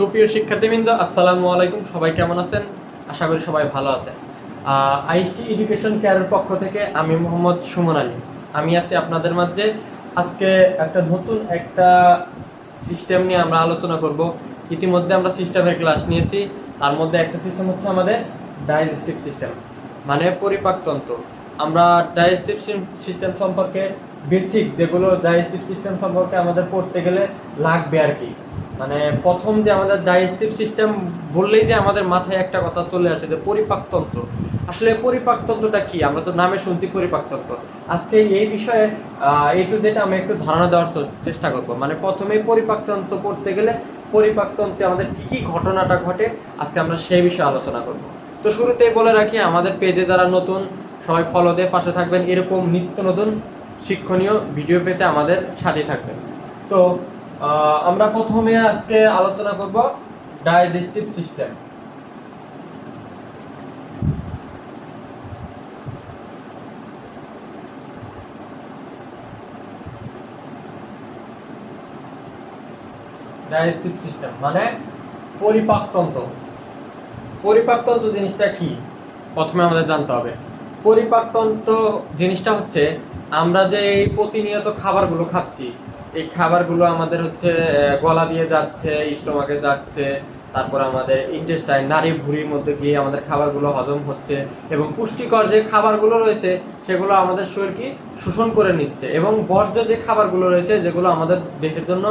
সুপ্রিয় শিক্ষার্থীবৃন্দ, আসসালামু আলাইকুম। সবাই কেমন আছেন? আশা করি সবাই ভালো আছেন। আইএসটি এডুকেশন কেয়ারের পক্ষ থেকে আমি মোহাম্মদ সুমন আলী। আমি আছি আপনাদের মাঝে। আজকে নতুন একটা সিস্টেম নিয়ে আমরা আলোচনা করব। ইতিমধ্যে আমরা সিস্টেমের ক্লাস নিয়েছি। তার মধ্যে একটা সিস্টেম হচ্ছে আমাদের ডাইজেস্টিভ সিস্টেম, মানে পরিপাকতন্ত্র। আমরা ডাইজেস্টিভ সিস্টেম সম্পর্কে বেসিক যেগুলো ডাইজেস্টিভ সিস্টেম সম্পর্কে আমাদের পড়তে গেলে লাগবে আর কি। মানে প্রথম যে আমাদের ডাইজেস্টিভ সিস্টেম বললেই যে আমাদের মাথায় একটা কথা চলে আসে যে পরিপাকতন্ত্র। আসলে পরিপাকতন্ত্রটা কি? আমরা তো নামে শুনছি পরিপাকতন্ত্র। আজকে এই বিষয়ে এ টু জেড আমি একটু ধারণা দেওয়ার চেষ্টা করব। মানে প্রথমেই পরিপাকতন্ত্র পড়তে গেলে পরিপাকতন্ত্রে আমাদের কি কি ঘটনাটা ঘটে, আজকে আমরা সেই বিষয়ে আলোচনা করব। তো শুরুতেই বলে রাখি, আমাদের পেজে যারা নতুন সবাই ফলো দিয়ে পাশে থাকবেন। এরকম নিত্য নতুন শিক্ষণীয় ভিডিও পেতে আমাদের সাথে থাকবেন। তো আমরা প্রথমে আজকে আলোচনা করব ডাইজেস্টিভ সিস্টেম। ডাইজেস্টিভ সিস্টেম মানে পরিপাকতন্ত্র। পরিপাকতন্ত্র জিনিসটা কি প্রথমে আমাদের জানতে হবে। পরিপাকতন্ত্র জিনিসটা হচ্ছে আমরা যে এই প্রতিনিয়ত খাবারগুলো খাচ্ছি, এই খাবারগুলো আমাদের হচ্ছে গলা দিয়ে যাচ্ছে, স্টোমাকে যাচ্ছে, তারপর আমাদের ইন্টেস্টাইন নাড়ি ভুঁড়ির মধ্যে গিয়ে আমাদের খাবারগুলো হজম হচ্ছে, এবং পুষ্টিকর যে খাবারগুলো রয়েছে সেগুলো আমাদের শরীর কি শোষণ করে নিচ্ছে, এবং বর্জ্য যে খাবারগুলো রয়েছে যেগুলো আমাদের দেহের জন্য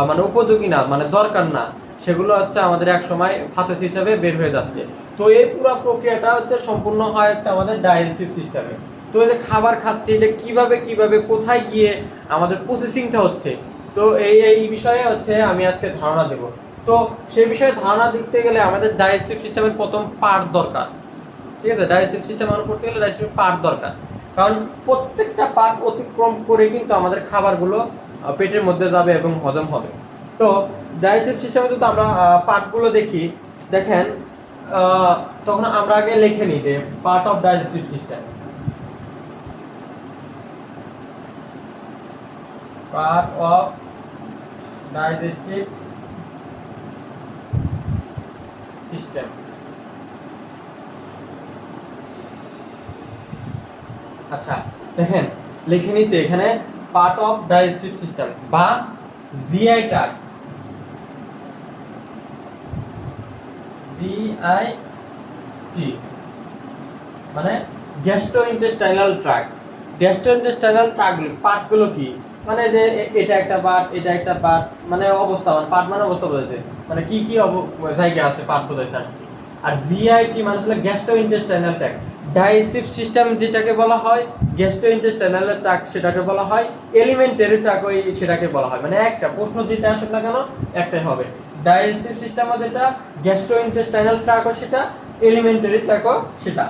মানে উপযোগী না, মানে দরকার না, সেগুলো হচ্ছে আমাদের এক সময় ফাসেস হিসাবে বের হয়ে যাচ্ছে। তো এই পুরো প্রক্রিয়াটা হচ্ছে সম্পূর্ণ হয় হচ্ছে আমাদের ডাইজেস্টিভ সিস্টেমে। তো এই যে খাবার খাচ্ছি, এটা কিভাবে কোথায় গিয়ে আমাদের প্রসেসিংটা হচ্ছে, তো এই বিষয়ে হচ্ছে আমি আজকে ধারণা দেব। তো সেই বিষয়ে ধারণা দিতে গেলে আমাদের ডাইজেস্টিভ সিস্টেমের প্রথম পার্ট দরকার। ঠিক আছে, ডাইজেস্টিভ সিস্টেম আমরা করতে গেলে ডাইজেস্টিভ পার্ট দরকার, কারণ প্রত্যেকটা পার্ট অতিক্রম করে কিন্তু আমাদের খাবারগুলো পেটের মধ্যে যাবে এবং হজম হবে। তো ডাইজেস্টিভ সিস্টেমে যদি আমরা পার্টগুলো দেখি, দেখেন, তখন আমরা আগে লিখে নিই যে part of digestive system. Part of digestive system. আচ্ছা, দেখেন লিখে নিয়েছি এখানে পার্ট অফ ডাইজেস্টিভ সিস্টেম বা জিআই ট্র্যাক্ট। জিআইটি মানে গ্যাস্ট্রোইন্টেস্টাইনাল ট্র্যাক্ট। গ্যাস্ট্রোইন্টেস্টাইনাল পার্টগুলো কি? মানে যে এটা একটা পার্ট, এটা একটা পার্ট, মানে অবস্থা, মানে পার্ট মানে অবস্থা বোঝাচ্ছে, মানে কি কি জায়গা আছে পার্ট বোঝাচ্ছে। আর জিআইটি মানে হলো গ্যাস্ট্রোইন্টেস্টাইনাল ট্র্যাক্ট। ডাইজেস্টিভ সিস্টেম যেটাকে বলা হয় গ্যাস্ট্রোইন্টেস্টাইনাল ট্র্যাক্ট, সেটাকে বলা হয় এলিমেন্টারি ট্র্যাক্ট, সেটাকে বলা হয়। মানে একটা প্রশ্ন যেটা আসুক না কেন একটাই হবে। ডাইজেস্টিভ সিস্টেম যেটা গ্যাস্ট্রোইন্টেস্টাইনাল ট্র্যাক্ট সেটা, এলিমেন্টারি ট্র্যাক্ট সেটা।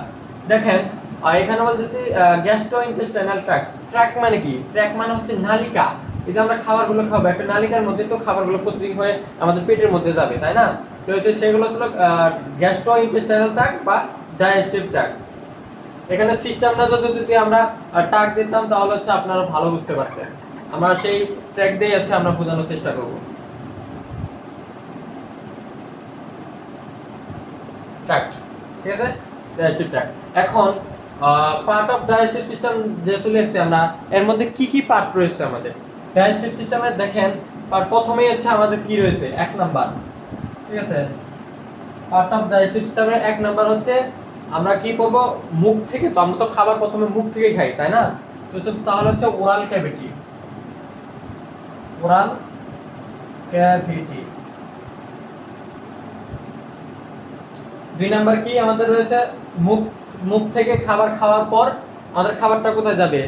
দেখেন এখানে বলতেছি গ্যাস্ট্রোইন্টেস্টাইনাল ট্র্যাক্ট। ট্র্যাক্ট মানে কি? ট্র্যাক্ট মানে হচ্ছে নালিকা। এই যে আমরা খাবারগুলো খাবো, একটা নালিকার মধ্যে তো খাবারগুলো প্রসেসিং হয়ে আমাদের পেটের মধ্যে যাবে, তাই না? তো হচ্ছে সেগুলো হলো গ্যাস্ট্রোইন্টেস্টাইনাল ট্র্যাক্ট বা ডাইজেস্টিভ ট্র্যাক্ট। এখানে সিস্টেমটা যদি আমরা ট্র্যাক্ট দিতাম তাহলে হচ্ছে আপনারা ভালো বুঝতে পারতেন। আমরা সেই ট্র্যাক্ট দিয়ে হচ্ছে আমরা বোঝানোর চেষ্টা করব। ট্র্যাক্ট, ঠিক আছে, ডাইজেস্টিভ ট্র্যাক্ট। এখন পার্ট অফ ডাইজেস্টিভ সিস্টেম যেহেতু লিখছি আমরা, এর মধ্যে কি কি পার্ট রয়েছে আমাদের ডাইজেস্টিভ সিস্টেমে? দেখেন প্রথমেই হচ্ছে আমাদের কি রয়েছে, এক নাম্বার, ঠিক আছে, পার্ট অফ ডাইজেস্টিভ সিস্টেমের এক নাম্বার হচ্ছে আমরা কি করব, মুখ থেকে। তো আমরা তো খাবার প্রথমে মুখ থেকে খাই, তাই না? তো তাহলে হচ্ছে ওরাল ক্যাভিটি। Oral cavity. দুই নাম্বার কি আমাদের রয়েছে, মুখ। মুখ থেকে খাবার খাওয়ার পর আমাদের খাবারটা কোথায় যাবে?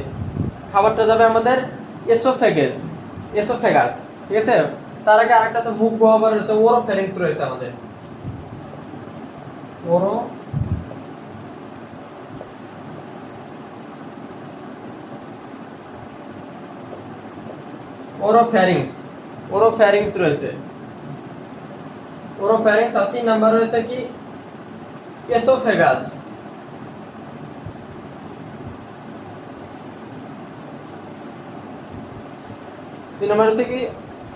খাবারটা যাবে আমাদের এসোফেগাস। এসোফেগাস, ঠিক আছে। তার আগে আরেকটা আছে মুখ গহ্বর রয়েছে, ওরোফ্যারিংস রয়েছে আমাদের। ওরোফ্যারিংস। ওরোফ্যারিংস রয়েছে, ওরোফ্যারিংস। আর তিন নাম্বার রয়েছে কি, এসোফেগাস। তিন নাম্বার হচ্ছে কি,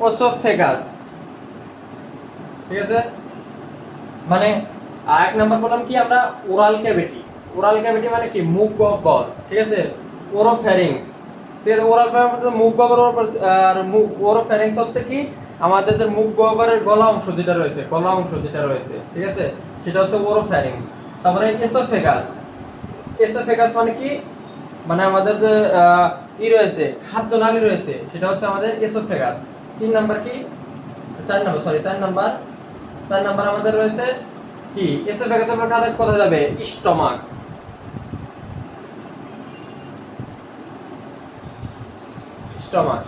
ওসোফেগাস। ঠিক আছে। মানে এক নাম্বার বললাম কি আমরা ওরাল ক্যাভিটি। ওরাল ক্যাভিটি মানে কি মুখ গহ্বর, ঠিক আছে, ওরোফ্যারিংস। ঠিক আছে, ওরাল ক্যাভিটি মুখ গহ্বর, আর মুখ ওরোফ্যারিংস হচ্ছে কি আমাদের যে মুখ গহ্বরের গলা অংশ যেটা রয়েছে, গলা অংশ যেটা রয়েছে, ঠিক আছে, সেটা হচ্ছে ওরোফ্যারিংস। তারপরে এসোফেগাস। এসোফেগাস মানে কি, মানে আমাদের যে রয়েছে খাদ্যনালী রয়েছে, সেটা হচ্ছে আমাদের এসোফেগাস। 3 নাম্বার কি 4 নাম্বার, সরি 4 নাম্বার, 4 নাম্বার আমাদের রয়েছে কি এসোফেগাসের পর কাদের কথা যাবে স্টমাক। স্টমাক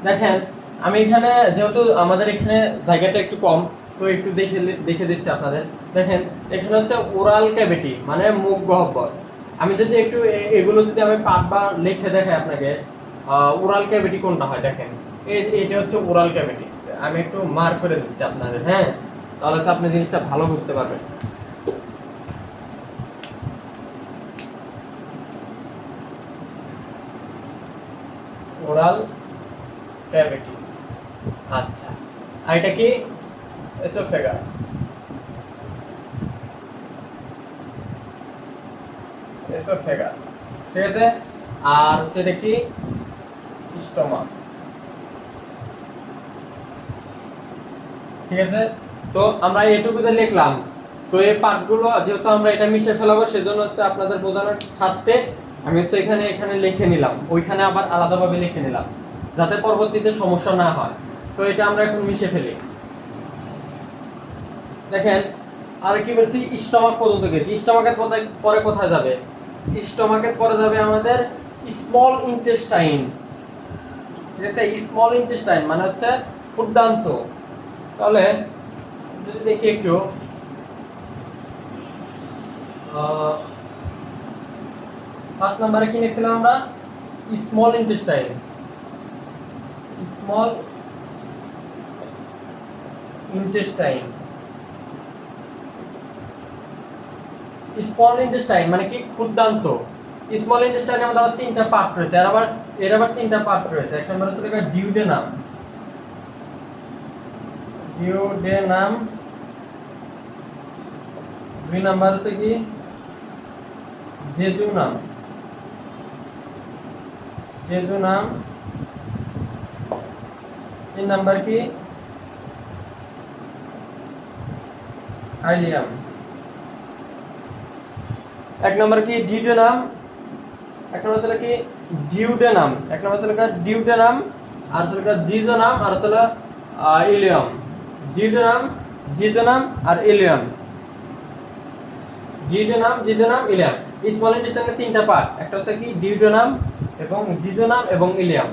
দেখেন আমি এখানে যেহেতু আমাদের এখানে জায়গাটা একটু কম, তো একটু দেখে দিচ্ছি আপনাদের। দেখেন এখানে হচ্ছে ওরাল ক্যাভিটি মানে মুখ গহ্বর। আমি যদি একটু এগুলো যদি আমি পার্ট বা লিখে দেখাই আপনাকে, ওরাল ক্যাভিটি কোনটা হয় দেখেন, এটা হচ্ছে ওরাল ক্যাভিটি। আমি একটু মার্ক করে দিচ্ছি আপনাদের, হ্যাঁ, তাহলে আপনি জিনিসটা ভালো বুঝতে পারবেন। ওরাল ক্যাভিটি, আচ্ছা, আর এটা কি এসোফেগাস। এসোফেগাস, ঠিক আছে, আর হচ্ছে এটা কি স্টমাক, ঠিক আছে। তো আমরা এটুকু যে লিখলাম, তো এই পার্টগুলো যেহেতু আমরা এটা মিশে ফেলাবো, সেজন্য হচ্ছে আপনাদের বোঝানোর স্বার্থে আমি হচ্ছে এখানে লিখে নিলাম, ওইখানে আবার আলাদাভাবে লিখে নিলাম, যাতে পরবর্তীতে সমস্যা না হয়। তো এটা আমরা এখন মিশে ফেলি। দেখেন আর কি বলছি, স্টমাক পর্যন্ত গেছি। স্টমাকের পরে কোথায় যাবে? স্টমাকের পরে যাবে আমাদের স্মল ইন্টেস্টাইন, ঠিক আছে। স্মল ইন্টেস্টাইন মানে হচ্ছে ক্ষুদ্রান্ত। তাহলে যদি দেখি একটু, 5 নম্বরে কি লিখছিলাম আমরা? Small intestine. Small intestine, small intestine মানে কি ক্ষুদ্রান্ত। স্মল ইন্টেস্টাইনের মধ্যে আবার 3টা পার্ট রয়েছে, আর আবার এর আবার 3টা পার্ট রয়েছে। এক নম্বর হচ্ছে ডিউডেনাম, ডিউডেনাম। 2 নাম্বার হচ্ছে কি জেজুনাম, জেজুনাম। 3 নাম্বার কি আইলিয়াম। 1 নম্বর কি ডিউডেনাম, 1 নম্বর হচ্ছে কি ডিউডেনাম, 1 নম্বর হচ্ছে ডিউডেনাম, আর হচ্ছে জিজোনাম, আর হচ্ছে ইলিয়াম। ডিউডেনাম, জিজোনাম আর ileum. Duodenum, jejunum, ileum. Small ইন্টেস্টাইনের 3টা পার্ট, একটা হচ্ছে কি ডিউডেনাম এবং জিজোনাম এবং ইলিয়াম।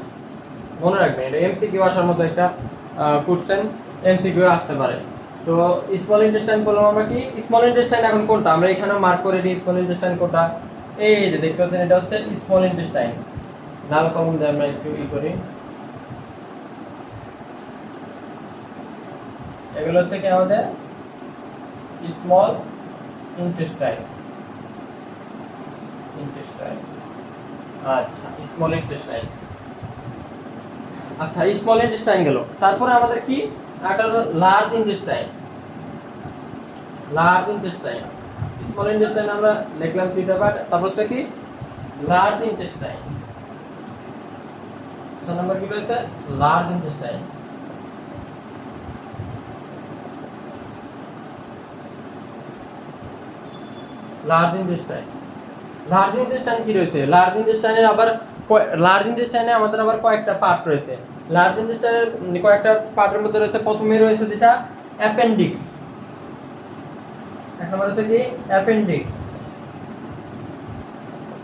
মনে রাখবেন, এটা এমসিকিউ আসার মতো একটা কোশ্চেন, এমসিকিউ আসতে পারে। তো স্মল ইন্টেস্টাইন বললাম আমরা কি, স্মল ইন্টেস্টাইন এখন কোনটা আমরা এখানে মার্ক করে দিই। স্মল ইন্টেস্টাইন কোনটা? এই যে দেখতে পাচ্ছেন, এটা হচ্ছে স্মল ইন্টেস্টাইন। লাল কলম দিয়ে আমরা একটু করি। এগুলো হচ্ছে কি আমাদের স্মল ইন্টেস্টাইন। ইন্টেস্টাইন, আচ্ছা, স্মল ইন্টেস্টাইন। আচ্ছা, স্মল ইন্টেস্টাইন গেল। তারপরে আমাদের কি একটা হলো large intestine. Large intestine, small intestine আমরা লিখলাম 3টা পার্ট। তারপর হচ্ছে কি লার্জ ইন্টেস্টাইন। 6 নম্বর কি রয়েছে? Large intestine. Large intestine, large intestine কি রয়েছে? লার্জ ইন্টেস্টাইনের আবার লার্জ ইন্টেস্টাইনে আমাদের আবার কয়েকটা পার্ট রয়েছে। লার্জ ইন্টেস্টাইনের কয়েকটা পার্টের মধ্যে রয়েছে, প্রথমে রয়েছে যেটা অ্যাপেন্ডিক্স। 1 নম্বর হচ্ছে কি অ্যাপেন্ডিক্স,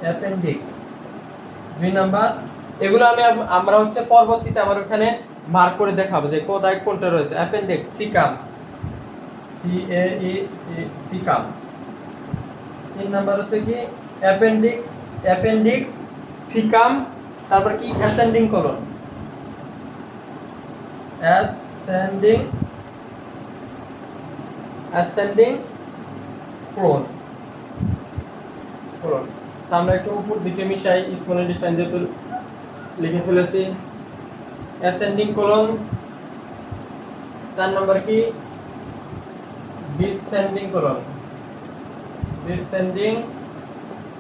অ্যাপেন্ডিক্স। 2 নাম্বার, এগুলো আমরা হচ্ছে পরবর্তীতে আবার ওখানে মার্ক করে দেখাবো যে কোথায় কোনটা রয়েছে। Appendix, caecum, C A E caecum. 3 number হচ্ছে কি অ্যাপেন্ডিক্স, সিকাম, তারপর কি অ্যাসেন্ডিং কোলন, অ্যাসেন্ডিং কোলন। আমরা একটু উপর দিকে মিশাই, স্মল ইন্টেস্টাইন যেহেতু লিখে ফেলেছি। অ্যাসেন্ডিং কোলন, 4 নাম্বার কি descending colon, descending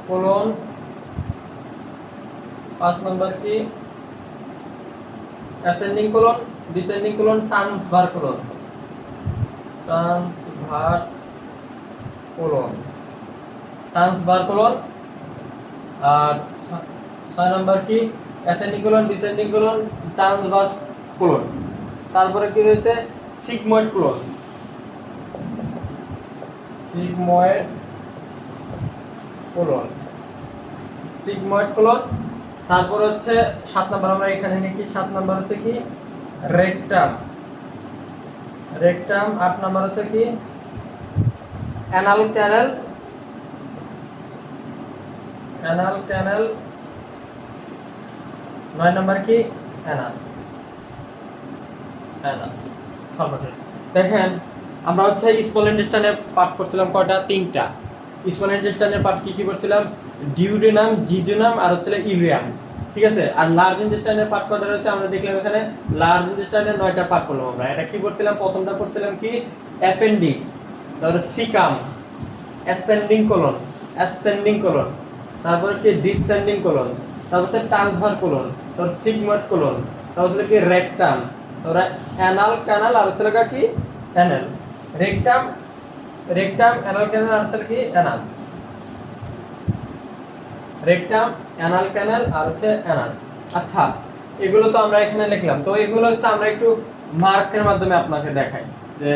colon. 5 number কি ascending colon, descending colon, transverse colon, transverse colon, transverse colon. আর 6 নাম্বার কি ascending colon, descending colon, transverse colon. তারপরে কি রয়েছে sigmoid colon, sigmoid colon, sigmoid colon. তারপর হচ্ছে 7 number আমরা এখানে লিখি, 7 নাম্বার হচ্ছে কি রেকটাম, রেকটাম। 8 নাম্বার হচ্ছে কি anal canal, anal canal. 9 number কি অ্যানাস, অ্যানাস। দেখেন আমরা হচ্ছে স্মল ইন্টেস্টাইনের পার্ট করছিলাম কয়টা, 3টা। স্মল ইন্টেস্টাইনের পার্ট কি কি করছিলাম, ডিউডেনাম, জিজুনাম আর হচ্ছে ইলিয়াম, ঠিক আছে। আর লার্জ ইন্টেস্টাইনের পার্ট কয়টা রয়েছে আমরা দেখলাম এখানে, লার্জ ইন্টেস্টাইনের 9টা পার্ট করলাম আমরা। এটা কি করছিলাম, প্রথমটা করছিলাম কি অ্যাপেন্ডিক্স, তারপরে caecum, ascending colon, ascending colon, তারপরে কি ডিসেন্ডিং কোলন, তারপর হচ্ছে ট্রান্সভার কোলন, তারপর সিগময়েড কোলন, তারপর হচ্ছে কি রেকটাম, তারপরে অ্যানাল ক্যানাল আর হচ্ছে কি anal. Rectum, rectum, anal canal আর হচ্ছে কি অ্যানাস। রেকটাম, অ্যানাল ক্যানাল আর হচ্ছে অ্যানাস। আচ্ছা এগুলো তো আমরা এখানে লিখলাম, তো এগুলো হচ্ছে আমরা একটু মার্কের মাধ্যমে আপনাকে দেখাই যে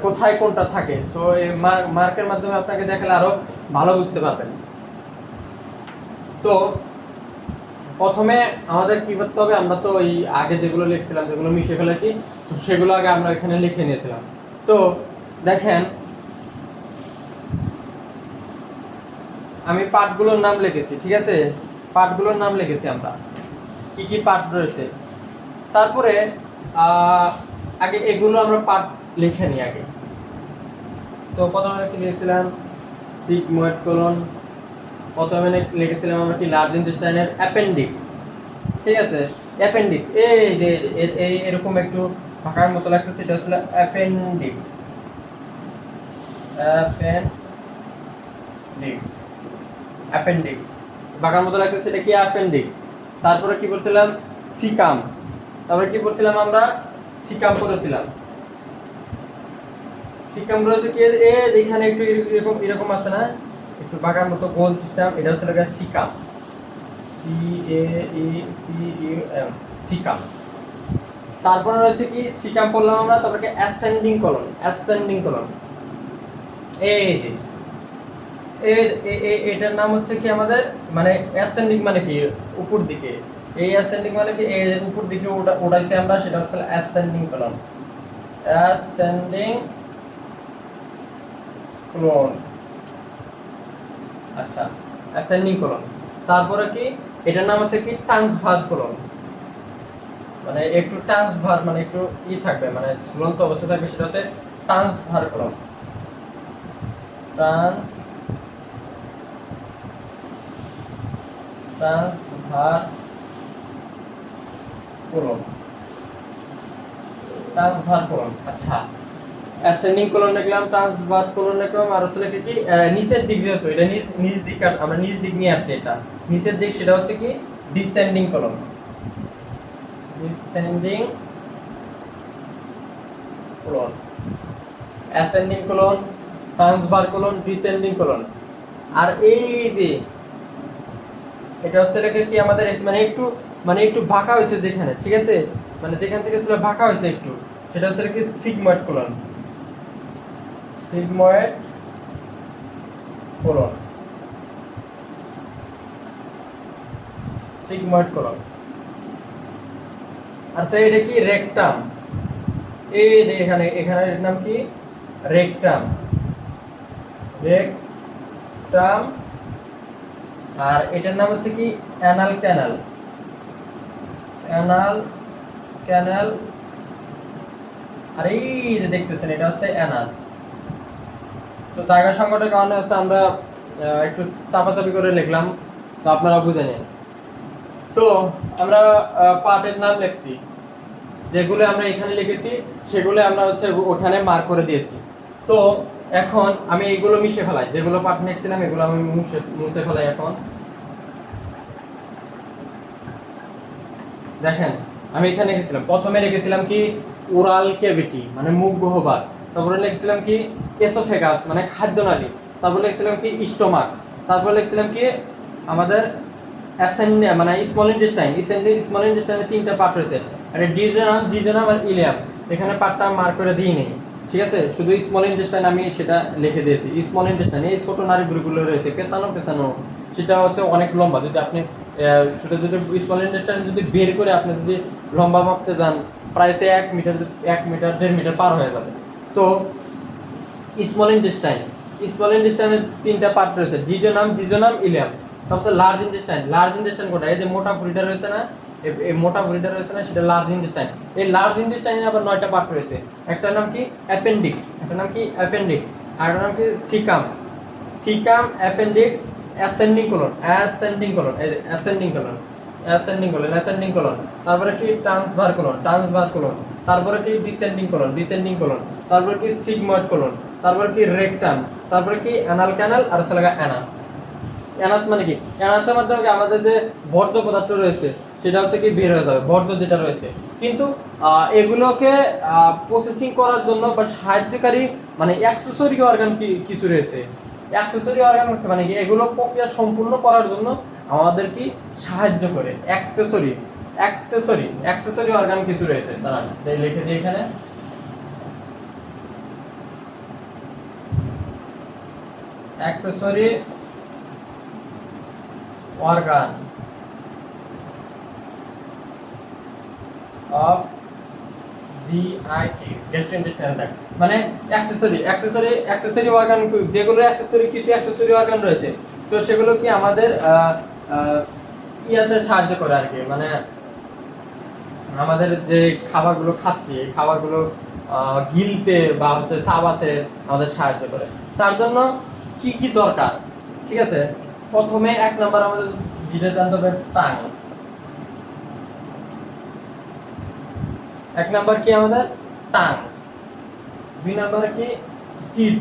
কোথায় কোনটা থাকে। তো এই মার্কের মাধ্যমে আপনাকে দেখালে আরো ভালো বুঝতে পারবেন। তো প্রথমে আমাদের কি করতে হবে, আমরা তো ওই আগে যেগুলো লিখছিলাম, যেগুলো মিশে ফেলেছি, তো সেগুলো আগে আমরা এখানে লিখে নিয়েছিলাম। তো দেখেন আমি পার্টগুলোর নাম লিখেছি, ঠিক আছে, পার্টগুলোর নাম লিখেছি আমরা কি কি পার্ট রয়েছে। তারপরে আগে এগুলো আমরা পার্ট লিখে নিই আগে। তো প্রথমে কি লিখেছিলাম সিগময়েড কোলন, প্রথমে লিখেছিলাম আমরা কি লার্জ ইন্টেস্টাইনের অ্যাপেন্ডিক্স, ঠিক আছে। অ্যাপেন্ডিক্স এই যে এই এরকম একটু ফাঁকার মতো লাগছে, সেটা হচ্ছে অ্যাপেন্ডিক্স, অ্যাপেন্ডিক্স, অ্যাপেন্ডিক্স বাঁকার মতো লাগছে, সেটা কি অ্যাপেন্ডিক্স। তারপরে কি করছিলাম সিকাম, তারপরে কি করছিলাম আমরা সিকাম করেছিলাম। সিকাম রয়েছে কি এখানে একটু এরকম এরকম আছে না, একটু বাঁকার মতো গোল সিস্টেম, এটা হচ্ছে caecum, C A E C U M, caecum. তারপরে রয়েছে কি সিকাম করলাম আমরা, তারপরে অ্যাসেন্ডিং কলন, অ্যাসেন্ডিং কলন। এই যে এটার নাম হচ্ছে কি আমাদের মানে অ্যাসেন্ডিং মানে কি উপর দিকে, এই অ্যাসেন্ডিং মানে কি এই উপর দিকে উঠাইছি আমরা, সেটা হচ্ছে অ্যাসেন্ডিং কলন, অ্যাসেন্ডিং কলন। আচ্ছা অ্যাসেন্ডিং কলন। তারপরে কি এটার নাম হচ্ছে কি ট্রান্সভার কলন, মানে একটু ট্রান্সভার মানে একটু থাকবে, মানে ঝুলন্ত অবস্থা থাকবে, সেটা হচ্ছে ট্রান্সভার কলন, ট্রান্সভার কোলন, ট্রান্সভার কোলন। আচ্ছা অ্যাসেন্ডিং কোলন লিখলাম, ট্রান্সভার কোলন লিখলাম, আর হচ্ছে কি নিচের দিক যেহেতু এটা নিচ দিক, আমরা নিচ দিক নিয়ে আসছি, এটা নিচের দিক, সেটা হচ্ছে কি descending colon, descending colon, ascending colon, transverse colon, descending colon. আর এই যে এটা হচ্ছে কি আমাদের মানে একটু বাঁকা হয়েছে যেখানে, ঠিক আছে, মানে যেখান থেকে ছিল বাঁকা হয়েছে একটু, সেটা হচ্ছে কি sigmoid colon, sigmoid colon, sigmoid colon. আচ্ছা এটা কি রেকটাম, এই যে এখানে এখানে এর নাম কি রেকটাম, রেকটাম। আর এটার নাম হচ্ছে কি অ্যানাল ক্যানাল, অ্যানাল ক্যানাল। আর এই যে দেখতেছেন এটা হচ্ছে অ্যানাস। তো জায়গা সংকটের কারণে হচ্ছে আমরা একটু চাপাচাপি করে লিখলাম, তো আপনারা বুঝে নিন। তো আমরা পার্টের নাম লিখছি, যেগুলো আমরা এখানে লিখেছি সেগুলো আমরা হচ্ছে ওখানে মার্ক করে দিয়েছি। তো এখন আমি এইগুলো মিশে ফেলাই, যেগুলো পার্ট লিখছিলাম এগুলো আমি মুছে ফেলাই। এখন দেখেন আমি এখানে লিখেছিলাম, প্রথমে লিখেছিলাম কি ওরাল ক্যাভিটি মানে মুখ গহ্বর, তারপরে লিখেছিলাম কি এসোফেগাস মানে খাদ্যনালী, তারপরে লিখেছিলাম কি স্টোমাক, তারপরে লিখেছিলাম কি আমাদের অ্যাসেন্ডিয়া মানে স্মল ইন্টেস্টাইন। স্মল ইন্টেস্টাইনের তিনটা পার্ট রয়েছে, একটা ডিজেনাম, জিজেনাম আর ইলিয়াম। এখানে পার্টটা মার্ক করে দিই নেই, ঠিক আছে, শুধু স্মল ইন্টেস্টাইন আমি সেটা লিখে দিয়েছি। স্মল ইন্টেস্টাইন এই ছোট নাড়িগুলো রয়েছে, পেছানো সেটা হচ্ছে অনেক লম্বা। যদি আপনি সেটা যদি স্মল ইন্টেস্টাইন যদি বের করে আপনি যদি লম্বা মাপতে যান প্রায় সে 1 মিটার 1.5 মিটার পার হয়ে যাবে। তো স্মল ইন্টেস্টাইনের তিনটা পার্ট রয়েছে, জিজোনাম ইলিয়াম। তারপর লার্জ ইন্টেস্টাইন কোনটা, এই যে মোটা ভুঁড়িটা রয়েছে না, এই মোটা ভুঁড়িটা রয়েছে না, সেটা লার্জ ইন্টেস্টাইন। এই লার্জ ইন্টেস্টাইনের আবার 9টা পার্ট রয়েছে, একটার নাম কি অ্যাপেন্ডিক্স, আর একটা নাম কি সিকাম অ্যাপেন্ডিক্স, অ্যাসেন্ডিং কোলন, তারপরে কি ট্রান্সভার কোলন, তারপরে কি ডিসেন্ডিং কোলন, তারপরে কি সিগময়েড কোলন, তারপরে কি রেকটাম, তারপরে কি অ্যানাল ক্যানাল, আর হচ্ছে অ্যানাস মানে কি, অ্যানাসের মাধ্যমে আমাদের যে বর্জ্য পদার্থ রয়েছে সেটা হচ্ছে কি বের হয়ে যাবে, বর্জ্য যেটা রয়েছে। কিন্তু এগুলোকে প্রসেসিং করার জন্য বা সাহায্যকারী মানে অ্যাক্সেসরি অর্গান কিছু রয়েছে। অ্যাক্সেসরি অর্গান মানে কি, এগুলো প্রক্রিয়া সম্পূর্ণ করার জন্য আমাদের কি সাহায্য করে অ্যাক্সেসরি অর্গান কিছু রয়েছে। দাঁড়ান লিখে দিই এখানে, accessory organ of GIT gastrointestinal tract মানে অ্যাক্সেসরি অর্গান, যেগুলো কিছু অ্যাক্সেসরি অর্গান রয়েছে, তো সেগুলো কি আমাদের ইয়াতে সাহায্য করে আর কি, মানে আমাদের যে খাবারগুলো খাচ্ছি এই খাবারগুলো গিলতে বা হচ্ছে চাবাতে আমাদের সাহায্য করে। তার জন্য কি কি দরকার, ঠিক আছে, প্রথমে 1 নাম্বার আমাদের দিতে জানতে হবে টাং। 1 নাম্বার কি আমাদের টাং, 2 নাম্বার কি টিথ,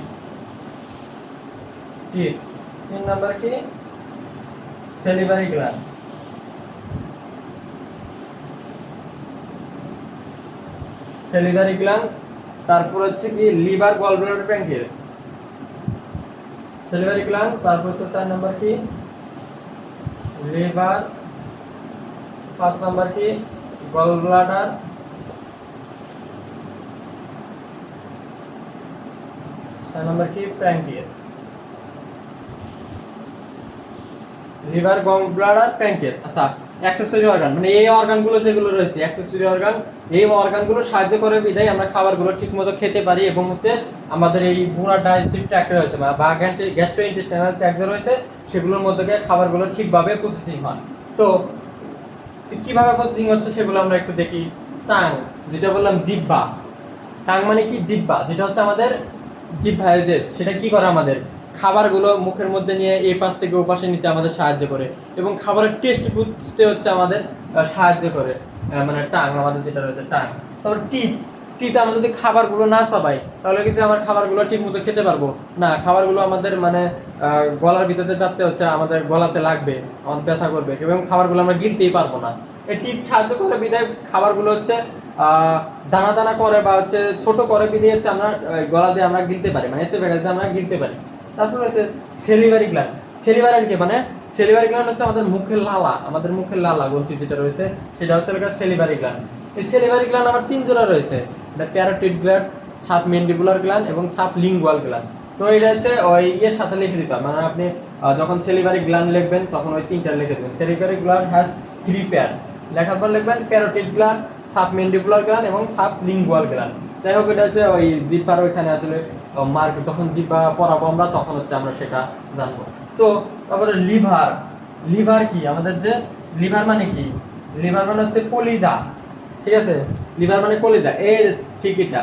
3 নাম্বার কি সেলিভারি গ্ল্যান্ড, তারপর হচ্ছে কি liver, gall bladder, pancreas. Salivary gland, তারপর হচ্ছে 4 নাম্বার কি লিভার, 5 নাম্বার কি গল ব্লাডার, 6 নাম্বার কি প্যানক্রিয়াস। Liver, gall bladder, pancreas. আচ্ছা, অ্যাক্সেসরি অর্গান মানে এই অর্গানগুলো যেগুলো রয়েছে অ্যাক্সেসরি অর্গান, এই অর্গানগুলো সাহায্য করে বিধায় আমরা খাবারগুলো ঠিকমতো খেতে পারি এবং হচ্ছে আমাদের এই পুরো ডাইজেস্টিভ ট্র্যাক্ট রয়েছে বা গ্যাস্ট্রোইন্টেস্টাইনাল ট্র্যাক্ট রয়েছে সেগুলোর মধ্যে দিয়ে খাবারগুলো ঠিকভাবে প্রসেসিং হয়। তো কিভাবে প্রসেসিং হচ্ছে সেগুলো আমরা একটু দেখি। টাং, যেটা বললাম জিহ্বা, টাং মানে কি জিহ্বা, যেটা হচ্ছে আমাদের জিহ্বাদের, সেটা কি করে আমাদের খাবারগুলো মুখের মধ্যে নিয়ে এই পাশ থেকে ও পাশে নিতে আমাদের সাহায্য করে এবং খাবারের টেস্ট বুঝতে হচ্ছে আমাদের সাহায্য করে, মানে টাং আমাদের যেটা রয়েছে টাং। তারপর টিথ আমরা যদি খাবারগুলো না চাবাই তাহলে কিছু আমার খাবারগুলো ঠিক মতো খেতে পারবো না, খাবারগুলো আমাদের মানে গলার ভিতরে যাতে হচ্ছে আমাদের গলাতে লাগবে, আমাদের ব্যথা করবে এবং খাবারগুলো আমরা গিলতেই পারবো না। এই টিথ সাহায্য করে বিধায় খাবারগুলো হচ্ছে দানা দানা করে বা হচ্ছে ছোট করে বিধিয়ে হচ্ছে আমরা গলা দিয়ে আমরা গিলতে পারি, মানে এসোফেগাস দিয়ে আমরা গিলতে পারি। তারপর হচ্ছে সেলিভারি গ্ল্যান্ড, মানে সেলিভারি গ্ল্যান্ড হচ্ছে আমাদের মুখের লালা গ্রন্থি যেটা রয়েছে সেটা হচ্ছে সেলিভারি গ্ল্যান্ড। এই সেলিভারি গ্ল্যান্ড আমার 3 জোড়া রয়েছে, এটা প্যারোটিড গ্ল্যান্ড, সাবমেন্ডিবুলার গ্ল্যান্ড এবং সাবলিঙ্গুয়াল গ্ল্যান্ড। তো এটা হচ্ছে ওই এর সাথে লিখে দিতে হবে, মানে আপনি যখন সেলিভারি গ্ল্যান্ড লিখবেন তখন ওই 3টা লিখে দেবেন। সেলিভারি গ্ল্যান্ড হ্যাজ 3 পেয়ার, লেখার পর লিখবেন প্যারোটিড গ্ল্যান্ড, সাবমেন্ডিবুলার গ্ল্যান্ড এবং সাবলিঙ্গুয়াল গ্ল্যান্ড। যাই হোক, এটা হচ্ছে ওই জিহ্বার ওইখানে আসলে মার্ক যখন জিহ্বা পড়াবো আমরা তখন হচ্ছে আমরা সেটা জানবো। তো তারপরে লিভার কি আমাদের, যে লিভার মানে কি, লিভার মানে হচ্ছে কলিজা, ঠিক আছে, লিভার মানে কলিজা, এই ঠিক এটা,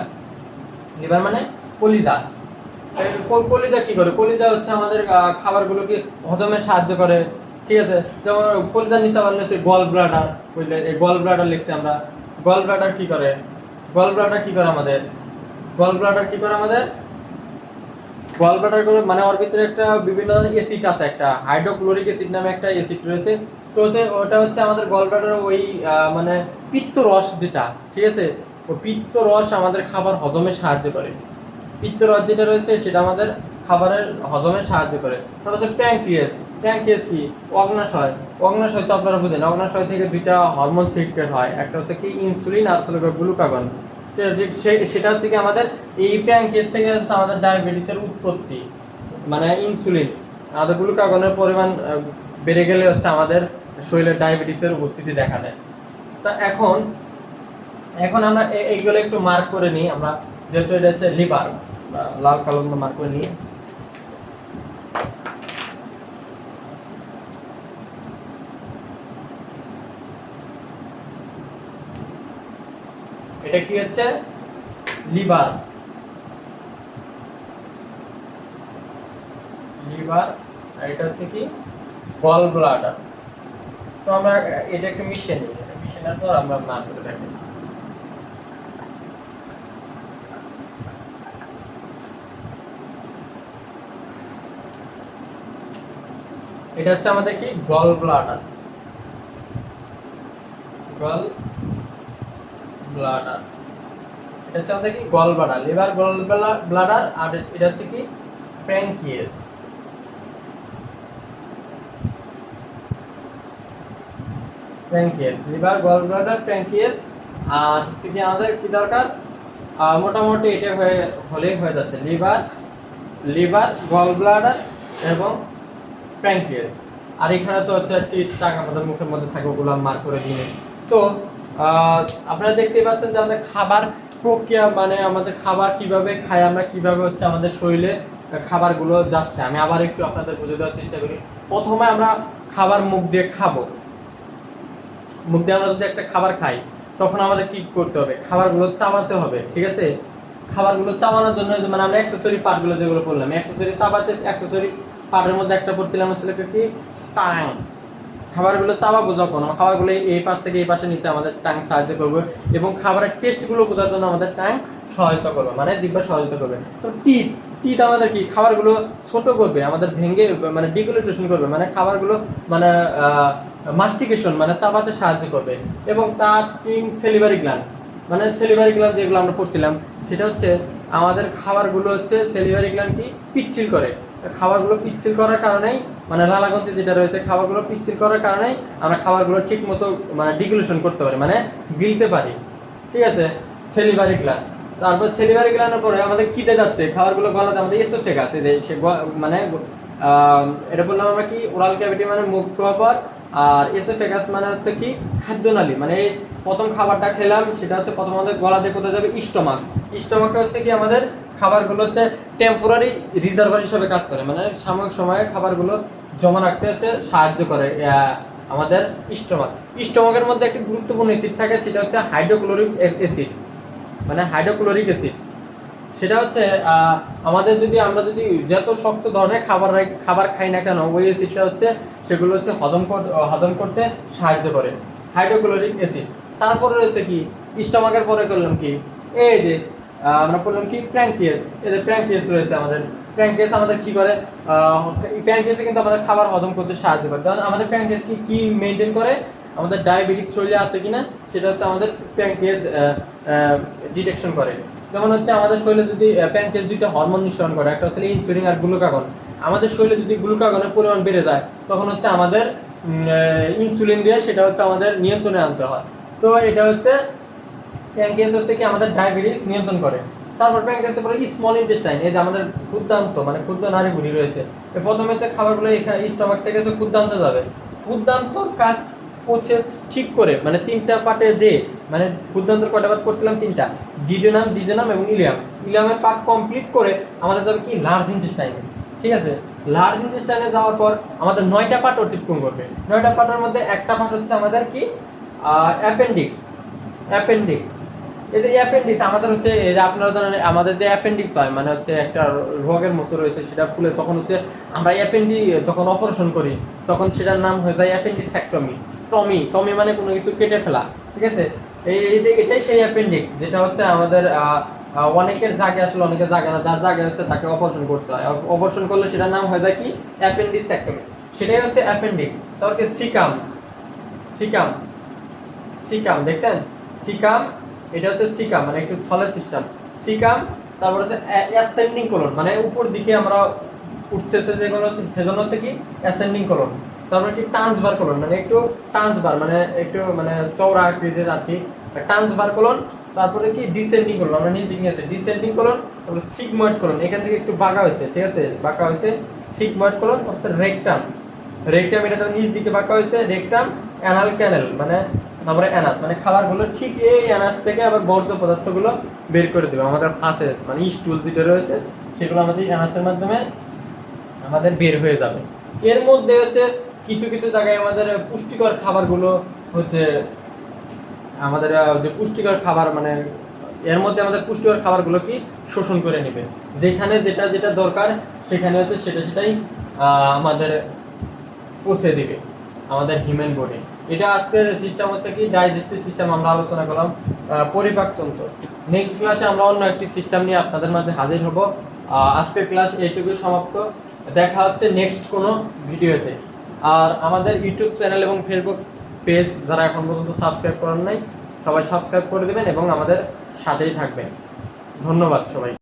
লিভার মানে কলিজা। কলিজা কি করে, কলিজা হচ্ছে আমাদের খাবারগুলোকে হজমে সাহায্য করে, ঠিক আছে। যেমন কলিজার নিচে আবার হচ্ছে গল ব্লাডার, এই গল ব্লাডার লিখছি আমরা, গল ব্লাডার কি করে? গল ব্লাডার কি করে আমাদের? গল ব্লাডার কি করে আমাদের? গল ব্লাডার গুলো মানে ওর ভিতরে একটা বিভিন্ন ধরনের অ্যাসিড আছে, একটা হাইড্রোক্লোরিক অ্যাসিড নামে একটা অ্যাসিড রয়েছে। তো হচ্ছে ওটা হচ্ছে আমাদের গল ব্লাডার ওই মানে পিত্ত রস যেটা, ঠিক আছে, ওই পিত্ত রস আমাদের খাবার হজমে সাহায্য করে। পিত্ত রস যেটা রয়েছে সেটা আমাদের খাবারের হজমে সাহায্য করে। তারপর হচ্ছে প্যানক্রিয়াস। প্যানক্রিয়াস কি? অগ্নাশয়। অগ্নাশয় তো আপনারা বুঝেন, অগ্নাশয় থেকে দুইটা হরমোন সিক্রেট হয়, একটা হচ্ছে কি ইনসুলিন আর হচ্ছে গ্লুকাগন। সেটা হচ্ছে কি আমাদের এই প্যানক্রিয়াস থেকে হচ্ছে আমাদের ডায়াবেটিসের উৎপত্তি, মানে ইনসুলিন আমাদের গ্লুকাগনের পরিমাণ বেড়ে গেলে হচ্ছে আমাদের শরীরে ডায়াবেটিসের উপস্থিতি দেখা দেয়। তা এখন এখন আমরা এইগুলো একটু মার্ক করে নিই আমরা, যেহেতু এটা হচ্ছে লিভার, লাল কালো মার্ক করে নিই। এটা কি হচ্ছে? লিভার। লিভার আর এটা হচ্ছে কি? Gall bladder. তো আমরা এটা একটু মিশিয়ে নিই, মিশানোর পর আমরা মার্ক করে দেখি। এটা হচ্ছে আমাদের কি? Gall bladder. গল ব্লাডার এটা হচ্ছে আমাদের কি? Gall bladder, liver, gall bladder, আর এটা হচ্ছে কি? Pancreas. Pancreas, liver, gall bladder, pancreas. আর হচ্ছে কি আমাদের কি দরকার? মোটামুটি এটা হলেই হয়ে যাচ্ছে লিভার, লিভার, গল ব্লাডার এবং প্যানক্রিয়াস। আর এখানে তো হচ্ছে টিথ টাক আমাদের মুখের মধ্যে থাকে, ওগুলো মার্ক করে দিই। তো আপনারা দেখতেই পাচ্ছেন যে আমাদের খাবার প্রক্রিয়া, মানে আমাদের খাবার কিভাবে খাই আমরা, কিভাবে হচ্ছে আমাদের শরীরে খাবারগুলো যাচ্ছে। আমি আবার একটু আপনাদের বুঝে দেওয়ার চেষ্টা করি। প্রথমে আমরা খাবার মুখ দিয়ে খাবো। মুখ দিয়ে আমরা যদি একটা খাবার খাই তখন আমাদের কি করতে হবে? খাবারগুলো চাবাতে হবে, ঠিক আছে। খাবারগুলো চাবানোর জন্য মানে আমরা অ্যাকসেসরি পার্টগুলো যেগুলো বললাম, অ্যাকসেসরি চাবাতে, অ্যাকসেসরি পার্টের মধ্যে একটা পড়ছিলাম ছিল কি? টাং। খাবারগুলো চাবাবো যখন, খাবারগুলো এই পাশ থেকে এই পাশে নিতে আমাদের টাং সাহায্য করবে, এবং খাবারের টেস্টগুলো বোঝার জন্য আমাদের টাং সহায়তা করবে, মানে জিহ্বা সহায়তা করবে। তো টিথ, টিথ আমাদের কি? খাবারগুলো ছোট করবে, আমাদের ভেঙে মানে ডিগ্লুটেশন করবে, মানে খাবারগুলো মানে মাস্টিকেশন মানে চাবাতে সাহায্য করবে। এবং তার তিন সেলিভারি গ্ল্যান্ড, মানে সেলিভারি গ্ল্যান্ড যেগুলো আমরা পড়ছিলাম সেটা হচ্ছে আমাদের খাবারগুলো হচ্ছে সেলিভারি গ্ল্যান্ড কি? পিচ্ছিল করে। খাবারগুলো পিচ্ছিল করার কারণেই, মানে লালাগ্রন্থি যেটা রয়েছে, খাবারগুলো পিচ্ছিল করার কারণেই আমরা খাবারগুলো ঠিক মতো মানে ডিগ্লুশন করতে পারি, মানে গিলতে পারি, ঠিক আছে। Salivary gland. তারপর সেলিভারি গ্ল্যান্ডের পরে আমাদের কিতে যাচ্ছে খাবারগুলো গলাতে, আমাদের এসোফেগাস আছে, সে মানে এটা বললাম আমরা কি? ওরাল ক্যাভিটি মানে মুখ গহ্বর, আর এসোফেগাস মানে হচ্ছে কি? খাদ্যনালী। মানে প্রথম খাবারটা খেলাম সেটা হচ্ছে প্রথম আমাদের গলাতে কোথায় যাবে? স্টোমাক। স্টোমাকে হচ্ছে কি আমাদের খাবারগুলো হচ্ছে টেম্পোরারি রিজার্ভার হিসেবে কাজ করে, মানে সাময়িক সময়ে খাবারগুলো জমা রাখতে হচ্ছে সাহায্য করে আমাদের স্টোমাক। স্টোমাকের মধ্যে একটি গুরুত্বপূর্ণ অ্যাসিড থাকে, সেটা হচ্ছে হাইড্রোক্লোরিক অ্যাসিড, মানে হাইড্রোক্লোরিক অ্যাসিড। সেটা হচ্ছে আমাদের যদি আমরা যদি যত শক্ত ধরনের খাবার খাই না কেন, ওই অ্যাসিডটা হচ্ছে সেগুলো হচ্ছে হজম করতে সাহায্য করে, হাইড্রোক্লোরিক অ্যাসিড। তারপরে রয়েছে কি? স্টোমাকের পরে করলাম কি? এই যে আমরা করলাম কি? প্যানক্রিয়াস। এই যে প্যানক্রিয়াস রয়েছে আমাদের। প্যানক্রিয়াস আমাদের কি করে? প্যানক্রিয়াসে কিন্তু আমাদের খাবার হজম করতে সাহায্য করে। কারণ আমাদের প্যানক্রিয়াস কি মেনটেন করে? আমাদের ডায়াবেটিস শরীরে আছে কিনা সেটা হচ্ছে আমাদের প্যানক্রিয়াস ডিটেকশন করে। যেমন হচ্ছে আমাদের শরীরে যদি প্যানক্রিয়াস দুইটা হরমোন নিঃসরণ করে, একটা হচ্ছে ইনসুলিন আর গ্লুকাগন। আমাদের শরীরে যদি গ্লুকাগনের পরিমাণ বেড়ে যায় তখন হচ্ছে আমাদের ইনসুলিন দিয়ে সেটা হচ্ছে আমাদের নিয়ন্ত্রণে আনতে হয়। তো এটা হচ্ছে প্যানক্রিয়াস হচ্ছে কি আমাদের ডায়াবেটিস নিয়ন্ত্রণ করে। তারপর প্যানক্রিয়াসের পরে স্মল ইন্টেস্টাইন, এই যে আমাদের ক্ষুদ্রান্ত মানে ক্ষুদ্র নাড়িভুঁড়ি রয়েছে। প্রথমে হচ্ছে খাবারগুলো এখানে স্টমাক থেকে হচ্ছে ক্ষুদ্রান্ত যাবে। ক্ষুদ্রান্তর কাজ প্রসেস ঠিক করে, মানে তিনটা পার্টে যে মানে ক্ষুদ্রান্তর কয়টা পার্ট করছিলাম? তিনটা, ডিডেনাম, জিজেনাম এবং ইলিয়াম। ইলিয়ামের পার্ট কমপ্লিট করে আমাদের যাবে কি? লার্জ ইন্টেস্টাইনে, ঠিক আছে। লার্জ ইন্টেস্টাইনে যাওয়ার পর আমাদের 9টা পার্ট অতিক্রম করবে। 9টা পার্টের মধ্যে একটা পার্ট হচ্ছে আমাদের কি? অ্যাপেন্ডিক্স। অ্যাপেন্ডিক্স, এই যে অ্যাপেন্ডিক্স আমাদের হচ্ছে, আপনারা জানেন আমাদের যে অ্যাপেন্ডিক্স হয় মানে হচ্ছে একটা রোগের মতো রয়েছে, সেটা ফুলে তখন হচ্ছে আমরা যখন অপারেশন করি তখন সেটার নাম হয়ে যায় অ্যাপেন্ডিসেক্টমি। টমি, টমি মানে কোনো কিছু কেটে ফেলা, ঠিক আছে। এটাই সেই অ্যাপেন্ডিক্স, যেটা হচ্ছে আমাদের অনেকের জাগে, আসলে অনেকের জাগে না, যার জাগে হচ্ছে তাকে অপারেশন করতে হয়। অপারেশন করলে সেটার নাম হয়ে যায় কি অ্যাপেন্ডিসেক্টমি, সেটাই হচ্ছে অ্যাপেন্ডিক্স। তারপরে সিকাম, সিকাম সিকাম দেখছেন, সিকাম, এটা হচ্ছে সিকাম মানে একটু থলের সিস্টেম, সিকাম। তারপর হচ্ছে অ্যাসেন্ডিং কোলন, মানে উপর দিকে আমরা উঠছে যেগুলো হচ্ছে সেজন্য হচ্ছে কি অ্যাসেন্ডিং কোলন। তারপর কি ট্রান্সভার কোলন, মানে একটু ট্রান্সভার মানে একটু মানে চওড়া আকৃতির আর কি, ট্রান্সভার কোলন। তারপরে কি ডিসেন্ডিং কোলন, আমরা নিচে দিকে আছে ডিসেন্ডিং কোলন। তারপরে সিগময়েড কোলন, এখান থেকে একটু বাঁকা হয়েছে, ঠিক আছে, বাঁকা হয়েছে সিগময়েড কোলন। তারপর রেকটাম, রেকটাম এটা তো নিচ দিকে বাঁকা হয়েছে রেকটাম। অ্যানাল ক্যানেল মানে আমরা অ্যানাস মানে খাবারগুলো ঠিক এই অ্যানাস থেকে আবার বর্জ্য পদার্থগুলো বের করে দেবে আমাদের ফাসেস মানে স্টুল যেটা রয়েছে সেগুলো আমাদের অ্যানাসের মাধ্যমে আমাদের বের হয়ে যাবে। এর মধ্যে হচ্ছে কিছু কিছু জায়গায় আমাদের পুষ্টিকর খাবারগুলো হচ্ছে আমাদের যে পুষ্টিকর খাবার মানে এর মধ্যে আমাদের পুষ্টিকর খাবারগুলো কি শোষণ করে নেবে, যেখানে যেটা যেটা দরকার সেখানে হচ্ছে সেটাই আমাদের পৌঁছে দিবে আমাদের হিউম্যান বডি। এটা আজকের সিস্টেম হচ্ছে কি ডাইজেস্টিভ সিস্টেম আমরা আলোচনা করলাম, পরিপাকতন্ত্র। নেক্সট ক্লাসে আমরা অন্য একটি সিস্টেম নিয়ে আপনাদের মাঝে হাজির হব। আজকের ক্লাস এইটুকুই সমাপ্ত, দেখা হচ্ছে নেক্সট কোনো ভিডিওতে। আর আমাদের ইউটিউব চ্যানেল এবং ফেসবুক পেজ যারা এখন পর্যন্ত সাবস্ক্রাইব করেন নাই সবাই সাবস্ক্রাইব করে দেবেন এবং আমাদের সাথেই থাকবেন। ধন্যবাদ সবাই।